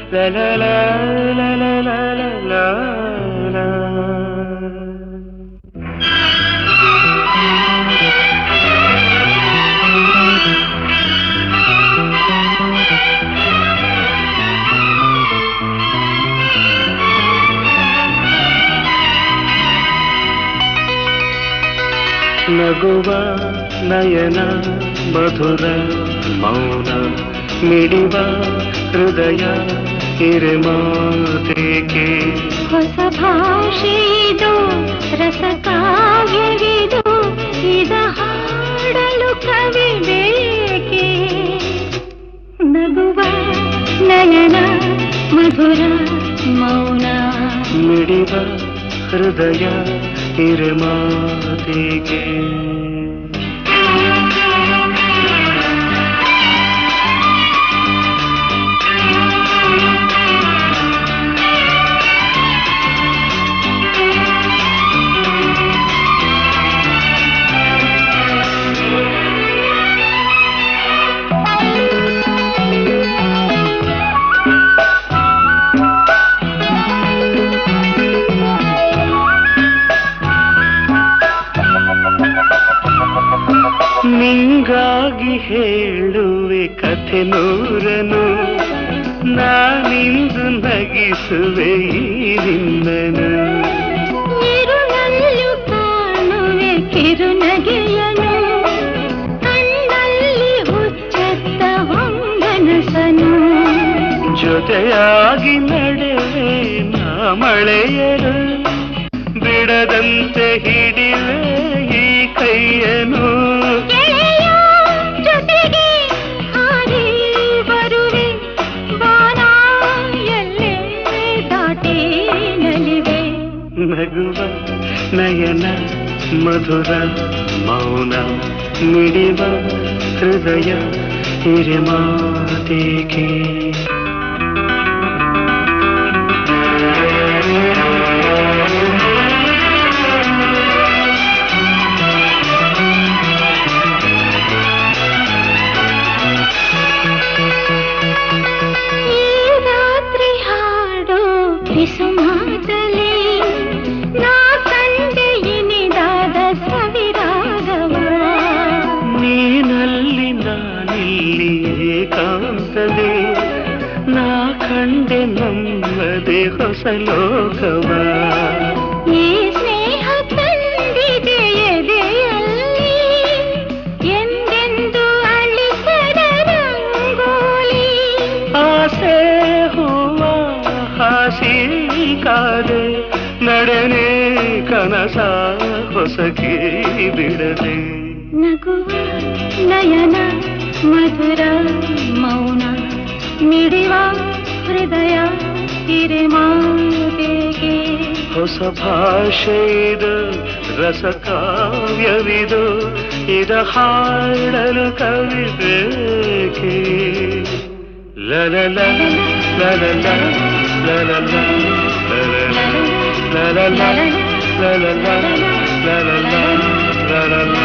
la la la la la la la la. ನಗುವ ನಯನ ಮಧುರ ಮೌನ ಮಿಡಿವ ಹೃದಯ ಹಿರಿಮಾತೆಗೆ ಹೊಸ ಭಾಷೆದು ರಸ ಕಾವ್ಯವಿದು ಇದ ಹಾಡಲು ಕವಿ ಬೇಕೆ ನಗುವ ನಯನ ಮಧುರ ಮೌನ ಮಿಡಿವ ಹೃದಯ ಹಿರಿಮಾತೆಗೆ ನಿಂಗಾಗಿ ಹೇಳುವೆ ಕಥೆ ನೂರನು ನಾನಿಂದು ನಗಿಸುವೆ ಈ ನಿನ್ನನು ಇರುಳಲ್ಲೂ ಕಾಣುವೆ ಕಿರುನಗೆಯನು ಕಣ್ಣಲ್ಲಿ ಹುಚ್ಚೆತ್ತ ಹೊಂಗನಸನು ಜೊತೆಯಾಗಿ ನಡೆವೆ ನಾ ಮಳೆಯರು ಬಿಡದಂತೆ ಹಿಡಿವೆ ಈ ಕೈಯನು ನಗುವ ನಯನ ಮಧುರ ಮೌನ ಮಿಡಿವ ಹೃದಯ ಹಿರಿಮಾತೆಗೆ ಈ ರಾತ್ರಿ ಹಾಡು ಕಿಸುಮಾತಲೆ ನೀನಲ್ಲಿ ನಾನಿಲ್ಲಿ ಏಕಾಂತವೇ ನಾ ಕಂಡೆ ನಮ್ಮದೇ ಹೊಸ ಲೋಕವ ಈ ಸ್ನೇಹ ತಂದಿದೆ ಎದೆಯಲ್ಲಿ ಎಂದೆಂದು ಅಳಿಸದ ರಂಗೋಲಿ ಆಸೆ ಹೂವ ಹಾಸಿ ಕಾದೆ ನಡೆನೆ ಕನಸ ಹೊಸಕಿ ಬಿಡದೆ ನಗುವ ನಯನ ಮಧುರ ಮೌನ ಮಿಡಿವ ಹೃದಯ ಹಿರಿಮಾತೆಗೆ ಹೊಸ ಭಾಷೆಯಿದು ರಸ ಕಾವ್ಯವಿದು ಇದ ಹಾಡಲು ಕವಿ ಬೇಕೆ ಲಲಲ ಲಲಲ ಲಲಲ ಲಲಲ ಲಲಲ ಲಲಲ ಲಲಲ ಲಲಲ